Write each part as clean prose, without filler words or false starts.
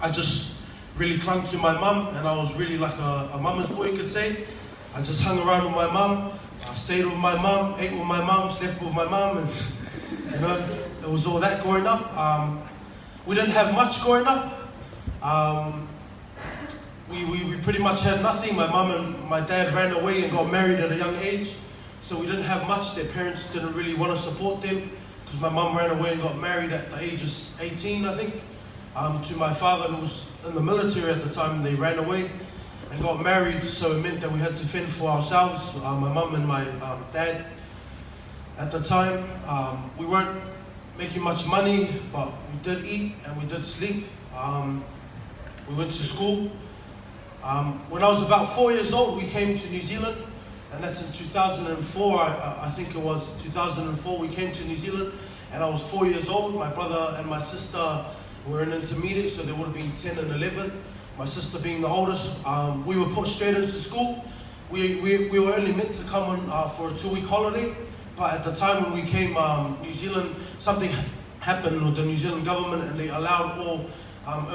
I just really clung to my mum, and I was really like a mama's boy, you could say. I just hung around with my mum, I stayed with my mum, ate with my mum, slept with my mum, and you know, it was all that growing up. We didn't have much growing up. We pretty much had nothing. My mum and my dad ran away and got married at a young age, so we didn't have much. Their parents didn't really want to support them, because my mum ran away and got married at the age of 18, I think, to my father, who was in the military at the time. They ran away and got married, so it meant that we had to fend for ourselves, my mum and my dad. At the time, we weren't making much money, but we did eat and we did sleep. We went to school. When I was about 4 years old, we came to New Zealand, and that's in 2004, I think it was 2004, we came to New Zealand, and I was 4 years old. My brother and my sister were in intermediate, so they would have been 10 and 11. My sister being the oldest. We were put straight into school. We were only meant to come on for a 2-week holiday, but at the time when we came, New Zealand, something happened with the New Zealand government, and they allowed all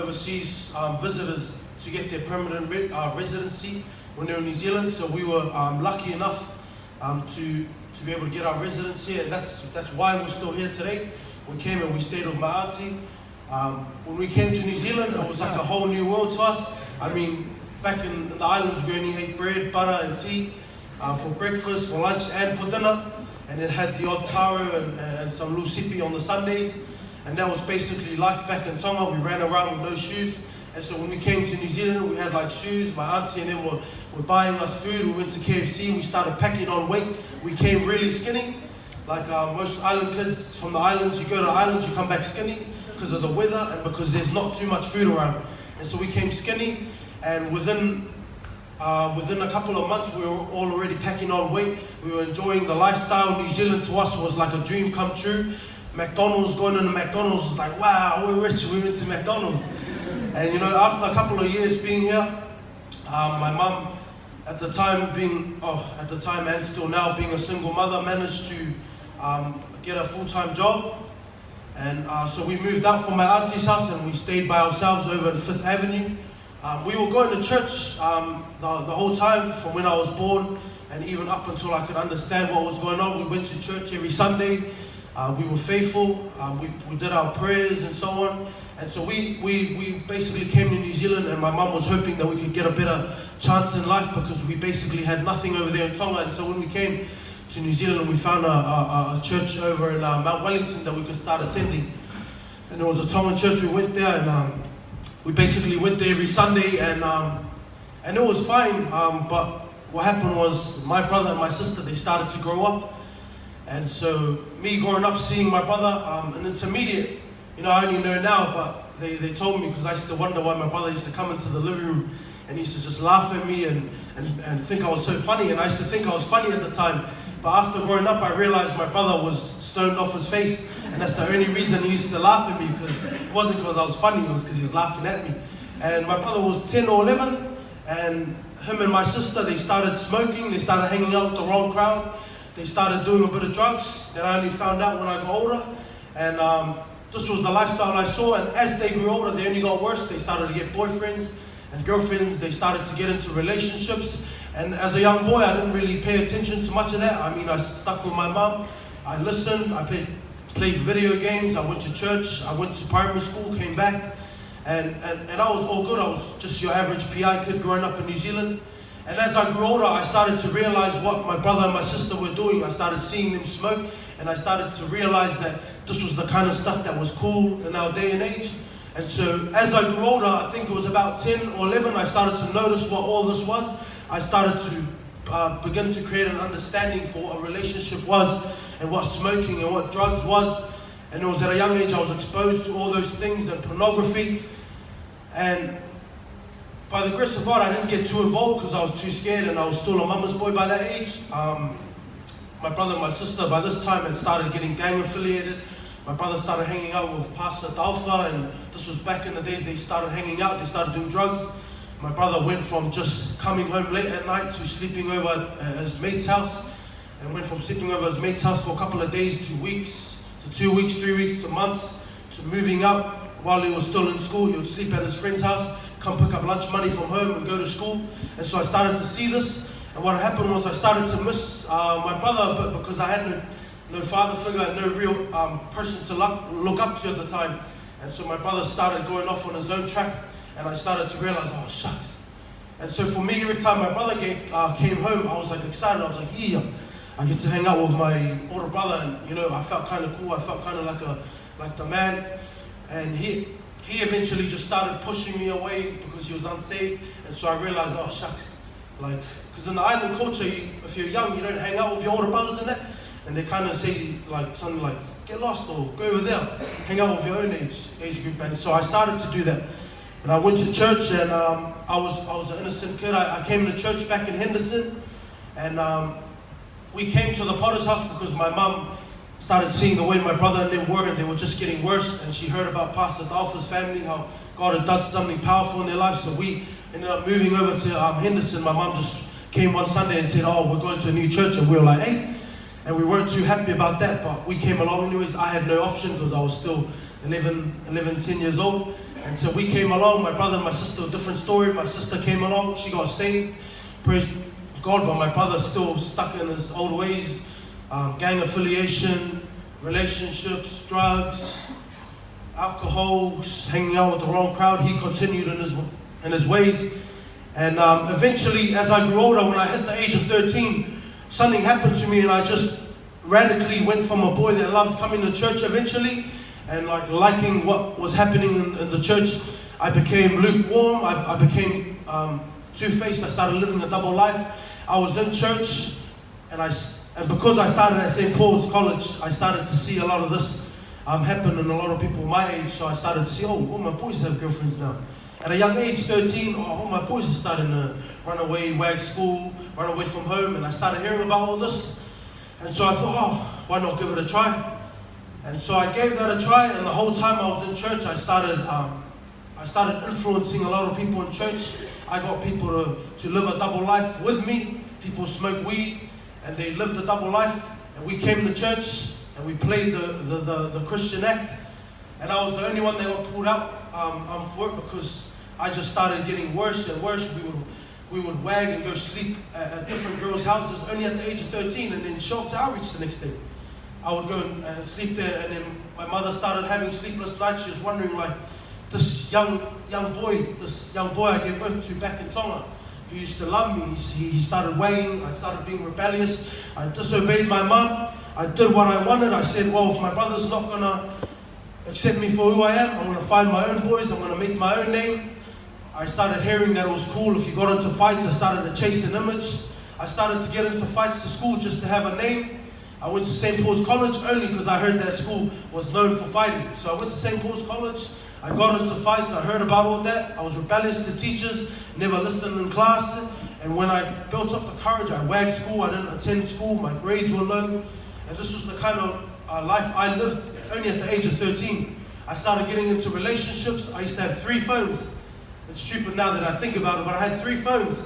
overseas visitors to get their permanent residency when they were in New Zealand. So we were lucky enough to be able to get our residency, and that's why we're still here today. We came and we stayed with my auntie. When we came to New Zealand, it was like a whole new world to us. I mean, back in the islands, we only ate bread, butter, and tea for breakfast, for lunch, and for dinner. And it had the odd taro and some lusipi on the Sundays. And that was basically life back in Tonga. We ran around with no shoes. And so when we came to New Zealand, we had like shoes. My auntie and them were buying us food. We went to KFC. We started packing on weight. We came really skinny. Like most island kids from the islands, you go to the islands, you come back skinny because of the weather and because there's not too much food around. And so we came skinny, and within a couple of months, we were all already packing on weight. We were enjoying the lifestyle. New Zealand to us was like a dream come true. McDonald's, going into McDonald's was like, wow, we're rich, we went to McDonald's. And you know, after a couple of years being here, my mum, at the time and still now being a single mother, managed to get a full-time job. And so we moved out from my auntie's house and we stayed by ourselves over on 5th Avenue. We were going to church the whole time from when I was born, and even up until I could understand what was going on. We went to church every Sunday. We were faithful. We did our prayers and so on. And so we basically came to New Zealand, and my mum was hoping that we could get a better chance in life because we basically had nothing over there in Tonga. And so when we came to New Zealand, we found a church over in Mount Wellington that we could start attending. And there was a Tongan church. We went there, and we basically went there every Sunday, and it was fine. But what happened was my brother and my sister, they started to grow up. And so me growing up, seeing my brother in intermediate, you know, I only know now, but they told me, because I used to wonder why my brother used to come into the living room and he used to just laugh at me and think I was so funny. And I used to think I was funny at the time. But after growing up, I realized my brother was stoned off his face. And that's the only reason he used to laugh at me, because it wasn't because I was funny, it was because he was laughing at me. And my brother was 10 or 11, and him and my sister, they started smoking, they started hanging out with the wrong crowd. They started doing a bit of drugs that I only found out when I got older. And this was the lifestyle I saw. And as they grew older, they only got worse. They started to get boyfriends and girlfriends. They started to get into relationships. And as a young boy, I didn't really pay attention to much of that. I mean, I stuck with my mum. I listened. I played video games. I went to church. I went to primary school, came back. And I was all good. I was just your average PI kid growing up in New Zealand. And as I grew older, I started to realize what my brother and my sister were doing. I started seeing them smoke, and I started to realize that this was the kind of stuff that was cool in our day and age. And so as I grew older, I think it was about 10 or 11, I started to notice what all this was. I started to begin to create an understanding for what a relationship was, and what smoking and what drugs was. And it was at a young age I was exposed to all those things, and pornography. And by the grace of God, I didn't get too involved because I was too scared, and I was still a mama's boy by that age. My brother and my sister by this time had started getting gang affiliated. My brother started hanging out with Pastor Dalfa, and this was back in the days they started hanging out, they started doing drugs. My brother went from just coming home late at night to sleeping over at his mate's house, and went from sleeping over at his mate's house for a couple of days to weeks, to 2 weeks, 3 weeks, to months, to moving out while he was still in school, he would sleep at his friend's house, come pick up lunch money from home and go to school. And so I started to see this. And what happened was I started to miss my brother a bit because I had no father figure, no real person to look up to at the time. And so my brother started going off on his own track, and I started to realize, oh shucks. And so for me, every time my brother came home, I was like excited. I was like, yeah, I get to hang out with my older brother, and you know, I felt kind of cool. I felt kind of like the man. And he eventually just started pushing me away because he was unsaved. And so I realized, oh shucks, like, because in the island culture, if you're young, you don't hang out with your older brothers and that. And they kind of say like something like, get lost or go over there, hang out with your own age group. And so I started to do that. And I went to church, and I was an innocent kid. I came to church back in Henderson, and we came to the Potter's house because my mum started seeing the way my brother and them were, and they were just getting worse. And she heard about Pastor Dalfa's family, how God had done something powerful in their lives. So we ended up moving over to Henderson. My mum just came one Sunday and said, oh, we're going to a new church. And we were like, hey. And we weren't too happy about that, but we came along anyways. I had no option because I was still 10 years old. And so we came along, my brother and my sister, a different story. My sister came along, she got saved, praise God, but my brother's still stuck in his old ways, gang affiliation, relationships, drugs, alcohol, hanging out with the wrong crowd. He continued in his ways. And eventually, as I grew older, when I hit the age of 13, something happened to me, and I just radically went from a boy that loved coming to church eventually, and like liking what was happening in the church, I became lukewarm. I became two-faced. I started living a double life. I was in church, and because I started at St. Paul's College, I started to see a lot of this happen in a lot of people my age. So I started to see, oh, all my boys have girlfriends now. At a young age, 13, all my boys are starting to run away, wag school, run away from home, and I started hearing about all this. And so I thought, oh, why not give it a try? And so I gave that a try, and the whole time I was in church, I started influencing a lot of people in church. I got people to live a double life with me. People smoke weed, and they lived a double life. And we came to church, and we played the Christian act. And I was the only one that got pulled out for it because I just started getting worse and worse. We would wag and go sleep at different girls' houses only at the age of 13, and then show up to outreach the next day. I would go and sleep there, and then my mother started having sleepless nights. She was wondering, like, this young boy I gave birth to back in Tonga, who used to love me, he started wagging. I started being rebellious. I disobeyed my mum. I did what I wanted. I said, well, if my brother's not going to accept me for who I am, I'm going to find my own boys. I'm going to make my own name. I started hearing that it was cool if you got into fights. I started to chase an image. I started to get into fights to school just to have a name. I went to St. Paul's College only because I heard that school was known for fighting. So I went to St. Paul's College. I got into fights. I heard about all that. I was rebellious to teachers, never listened in class. And when I built up the courage, I wagged school. I didn't attend school. My grades were low. And this was the kind of life I lived only at the age of 13. I started getting into relationships. I used to have 3 phones. It's stupid now that I think about it, but I had 3 phones.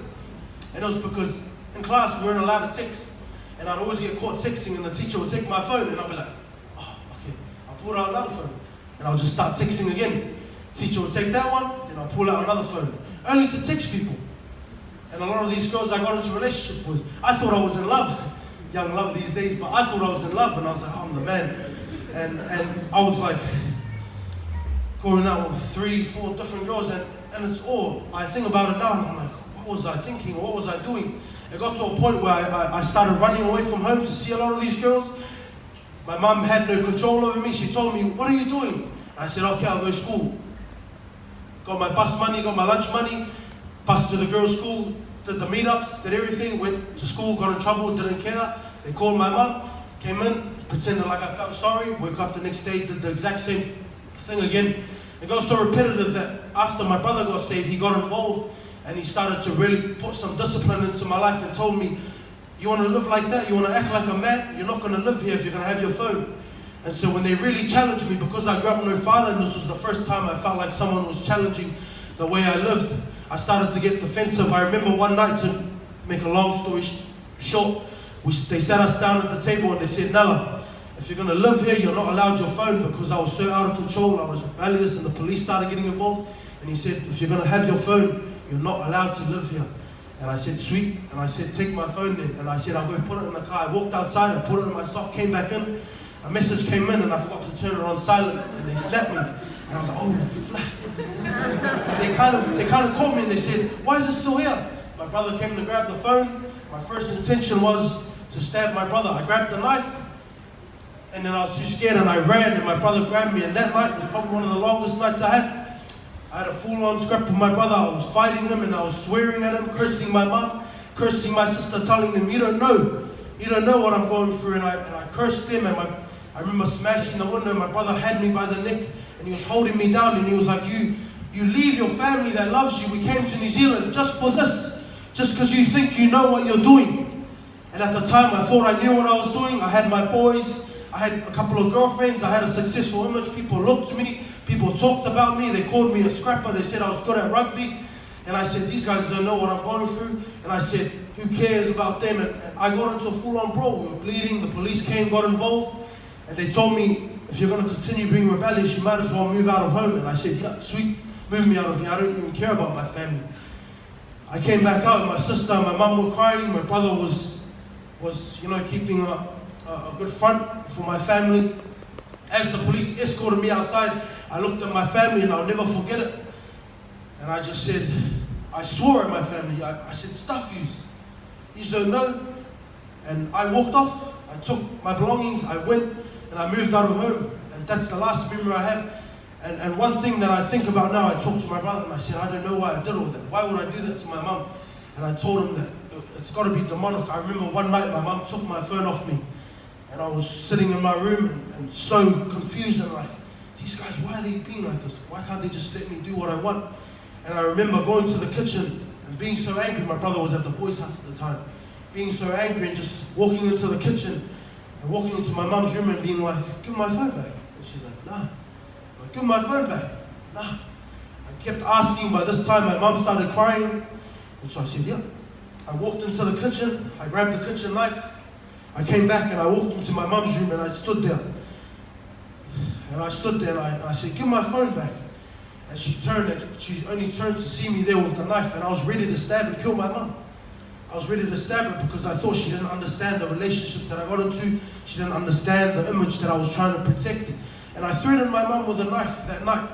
And it was because in class we weren't allowed to text. And I'd always get caught texting, and the teacher would take my phone, and I'd be like, oh, okay. I'll pull out another phone, and I'll just start texting again. Teacher would take that one, then I'll pull out another phone, only to text people. And a lot of these girls I got into a relationship with, I thought I was in love. Young love these days, but I thought I was in love, and I was like, oh, I'm the man. And I was like, going out with 3, 4 different girls, and it's all, I think about it now, and I'm like, what was I thinking, what was I doing? It got to a point where I started running away from home to see a lot of these girls. My mum had no control over me. She told me, what are you doing? And I said, okay, I'll go to school. Got my bus money, got my lunch money, bused to the girls' school, did the meetups, did everything, went to school, got in trouble, didn't care. They called my mum, came in, pretended like I felt sorry, woke up the next day, did the exact same thing again. It got so repetitive that after my brother got saved, he got involved, and he started to really put some discipline into my life and told me, you want to live like that? You want to act like a man? You're not going to live here if you're going to have your phone. And so when they really challenged me, because I grew up with no father, and this was the first time I felt like someone was challenging the way I lived, I started to get defensive. I remember one night, to make a long story short, they sat us down at the table and they said, Nella, if you're going to live here, you're not allowed your phone, because I was so out of control, I was rebellious, and the police started getting involved. And he said, if you're going to have your phone, you're not allowed to live here. And I said, sweet. And I said, take my phone then. And I said, I'll go put it in the car. I walked outside and put it in my sock, came back in. A message came in and I forgot to turn it on silent, and they slapped me. And I was like, oh, flat. And they kind of called me and they said, why is it still here? My brother came to grab the phone. My first intention was to stab my brother. I grabbed the knife, and then I was too scared and I ran, and my brother grabbed me. And that night was probably one of the longest nights I had. I had a full-on scrap with my brother. I was fighting him and I was swearing at him, cursing my mum, cursing my sister, telling them, you don't know what I'm going through. And I cursed them, and I remember smashing the window. My brother had me by the neck and he was holding me down, and he was like, you leave your family that loves you. We came to New Zealand just for this, just because you think you know what you're doing. And at the time I thought I knew what I was doing. I had my boys, I had a couple of girlfriends, I had a successful image. People looked to me, people talked about me, they called me a scrapper, they said I was good at rugby. And I said, these guys don't know what I'm going through. And I said, who cares about them? And I got into a full-on brawl. We were bleeding, the police came, got involved. And they told me, if you're going to continue being rebellious, you might as well move out of home. And I said, yeah, sweet, move me out of here. I don't even care about my family. I came back out, my sister and my mum were crying. My brother was keeping a good front for my family. As the police escorted me outside, I looked at my family and I'll never forget it. And I just said, I swore at my family. I said, stuff yous. You don't know. And I walked off. I took my belongings. I went and I moved out of home. And that's the last memory I have. And one thing that I think about now, I talked to my brother and I said, I don't know why I did all that. Why would I do that to my mum? And I told him that it's got to be demonic. I remember one night my mum took my phone off me. And I was sitting in my room and so confused and like, these guys, why are they being like this? Why can't they just let me do what I want? And I remember going to the kitchen and being so angry. My brother was at the boys' house at the time. Being so angry and just walking into the kitchen and walking into my mum's room and being like, give my phone back. And she's like, nah. I'm like, give my phone back. Nah. I kept asking. By this time my mum started crying. And so I said, yeah. I walked into the kitchen. I grabbed the kitchen knife. I came back and I walked into my mum's room and I stood there. And I stood there and I said, give my phone back. And she only turned to see me there with the knife, and I was ready to stab and kill my mum. I was ready to stab her because I thought she didn't understand the relationships that I got into. She didn't understand the image that I was trying to protect. And I threatened my mum with a knife that night.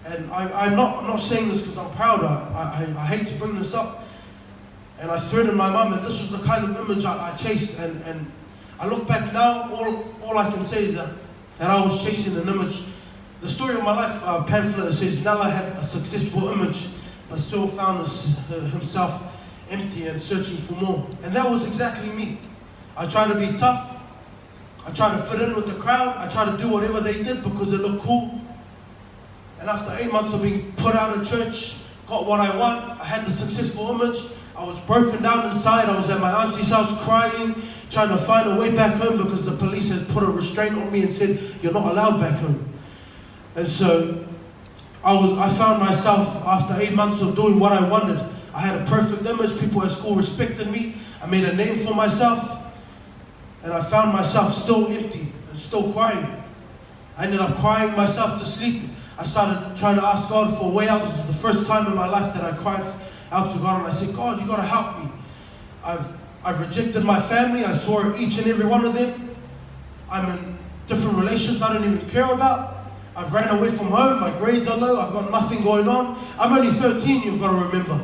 And I'm not saying this because I'm proud. I hate to bring this up. And I threatened my mum, and this was the kind of image I chased. And I look back now, all I can say is that I was chasing an image. The story of my life pamphlet says Nella had a successful image, but still found himself empty and searching for more. And that was exactly me. I tried to be tough. I tried to fit in with the crowd. I tried to do whatever they did because it looked cool. And after 8 months of being put out of church, got what I want, I had the successful image. I was broken down inside. I was at my auntie's house crying, trying to find a way back home because the police had put a restraint on me and said, you're not allowed back home. And so I found myself, after 8 months of doing what I wanted, I had a perfect image. People at school respected me. I made a name for myself. And I found myself still empty and still crying. I ended up crying myself to sleep. I started trying to ask God for a way out. This was the first time in my life that I cried out to God, and I said, God, you got to help me. I've rejected my family. I saw each and every one of them. I'm in different relationships I don't even care about. I've ran away from home. My grades are low. I've got nothing going on. I'm only 13, you've got to remember.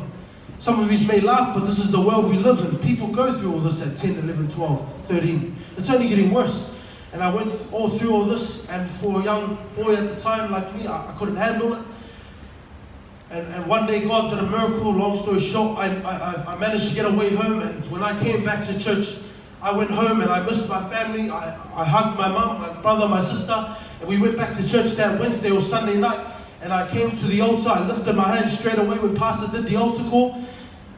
Some of you may laugh, but this is the world we live in. People go through all this at 10, 11, 12, 13. It's only getting worse. And I went all through all this, and for a young boy at the time like me, I couldn't handle it. And one day God did a miracle. Long story short, I managed to get away home, and when I came back to church, I went home and I missed my family. I hugged my mum, my brother, my sister, and we went back to church that Wednesday or Sunday night. And I came to the altar. I lifted my hand straight away when Pastor did the altar call,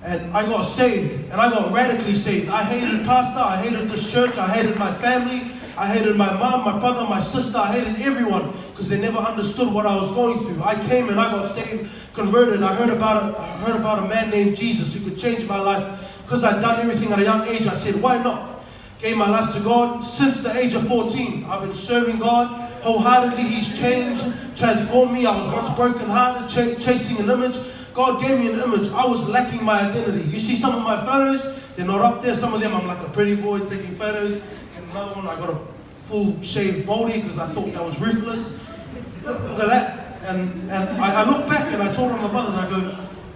and I got saved, and I got radically saved. I hated Pastor, I hated this church, I hated my family, I hated my mom, my brother, my sister, I hated everyone because they never understood what I was going through. I came and I got saved, converted. I heard about a man named Jesus who could change my life. Because I'd done everything at a young age, I said, why not? gave my life to God. Since the age of 14, I've been serving God wholeheartedly. He's changed, transformed me. I was once broken-hearted, chasing an image. God gave me an image. I was lacking my identity. You see some of my photos, they're not up there. Some of them I'm like a pretty boy taking photos. And another one I got a full shaved baldy because I thought that was ruthless. Look at that. And I look back and I told my brothers, I go,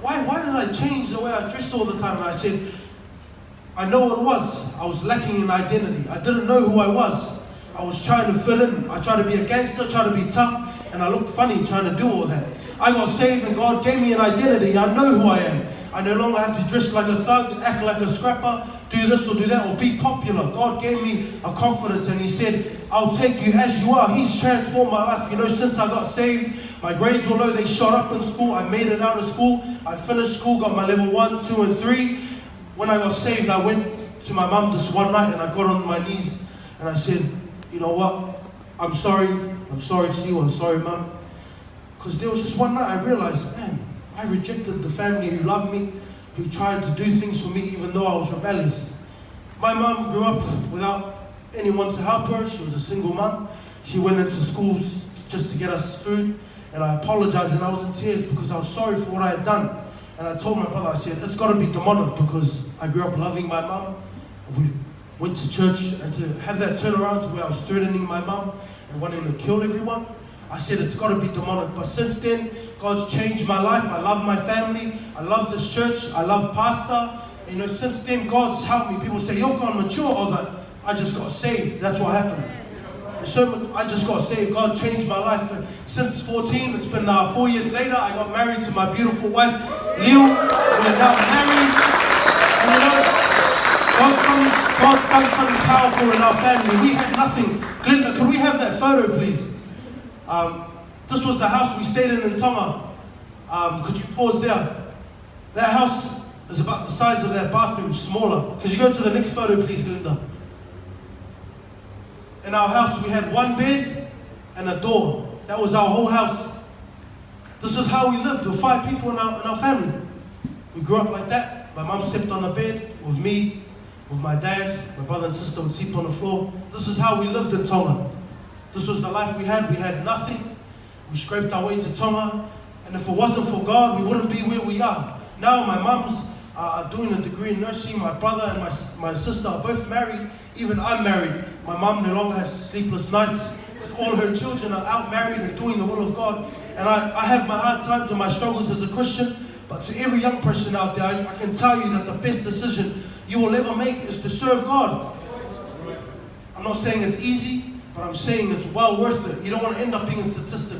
why did I change the way I dressed all the time? And I said, I know what it was. I was lacking in identity. I didn't know who I was. I was trying to fit in. I tried to be a gangster, tried to be tough, and I looked funny trying to do all that. I got saved and God gave me an identity. I know who I am. I no longer have to dress like a thug, act like a scrapper, do this or do that, or be popular. God gave me a confidence and He said, I'll take you as you are. He's transformed my life. You know, since I got saved, my grades were low. They shot up in school. I made it out of school. I finished school, got my level 1, 2, and 3. When I got saved, I went to my mum this one night and I got on my knees and I said, you know what? I'm sorry to you. I'm sorry, Mum. Because there was just one night I realized, man, I rejected the family who loved me, who tried to do things for me even though I was rebellious. My mum grew up without anyone to help her. She was a single mum. She went into schools just to get us food. And I apologized and I was in tears because I was sorry for what I had done. And I told my brother, I said, it's got to be demonic because I grew up loving my mum. We went to church, and to have that turnaround to where I was threatening my mum and wanting to kill everyone, I said it's got to be demonic. But since then, God's changed my life. I love my family. I love this church. I love pastor. You know, since then, God's helped me. People say, you've gone mature. I was like, I just got saved. That's what happened. So I just got saved. God changed my life. Since 14, it's been 4 years later, I got married to my beautiful wife, Leo. We're now married. And you know, God's done something powerful in our family. We had nothing. Glenda, could we have that photo, please? This was the house we stayed in Tonga. Could you pause there? That house is about the size of that bathroom, smaller. Could you go to the next photo, please, Glenda? In our house, we had one bed and a door. That was our whole house. This is how we lived with 5 people in our family. We grew up like that. My mum slept on the bed with me, with my dad. My brother and sister would sleep on the floor. This is how we lived in Tonga. This was the life we had. We had nothing. We scraped our way to Tonga. And if it wasn't for God, we wouldn't be where we are. Now my mum's doing a degree in nursing. My brother and my sister are both married. Even I'm married. My mum no longer has sleepless nights. All her children are out married and doing the will of God. And I have my hard times and my struggles as a Christian. But to every young person out there, I can tell you that the best decision you will ever make is to serve God. I'm not saying it's easy, but I'm saying it's well worth it. You don't want to end up being a statistic.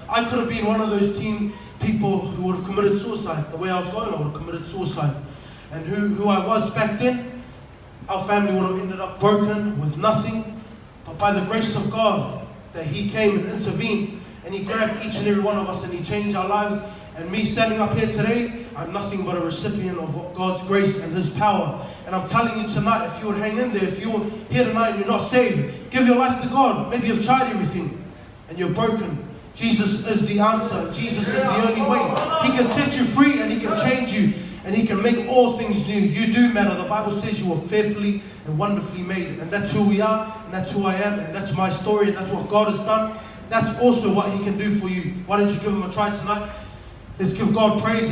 I could have been one of those teen people who would have committed suicide. The way I was going, I would have committed suicide. And who I was back then, our family would have ended up broken with nothing. But by the grace of God, that He came and intervened, and He grabbed each and every one of us and He changed our lives. And me standing up here today, I'm nothing but a recipient of God's grace and His power. And I'm telling you tonight, if you would hang in there, if you're here tonight and you're not saved, give your life to God. Maybe you've tried everything and you're broken. Jesus is the answer. Jesus is the only way. He can set you free and He can change you and He can make all things new. You do matter. The Bible says you were fearfully and wonderfully made. And that's who we are, and that's who I am, and that's my story, and that's what God has done. That's also what He can do for you. Why don't you give Him a try tonight? Let's give God praise.